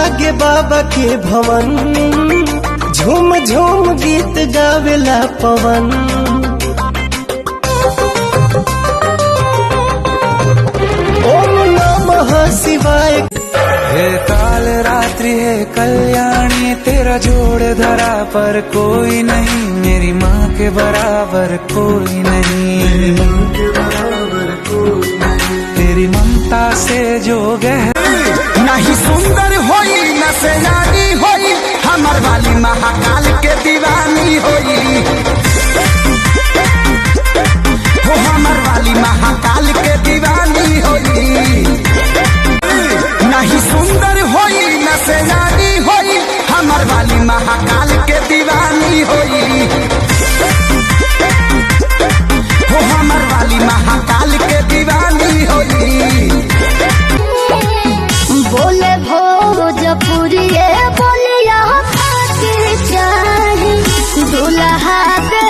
लागे बाबा के भवन, झूम झूम गीत गावेला पवन। ओम नमः शिवाय। हे काल रात्रि है कल्याणी, तेरा जोड़ धरा पर कोई नहीं, मेरी माँ के बराबर कोई नहीं। तेरी ममता से जो गहरा नहीं सुंदर होई न सयानी होई, हमर वाली महाकाल के दीवानी होई। हो हमर वाली महाकाल के दीवानी होई। नहीं सुंदर होई न सयानी होई, हमर वाली महाकाल के दीवानी होई। हो हमर वाली महाकाल के दीवानी होई। बोले भोजपुरी बोलिया खातिर चाहे दुल्हा के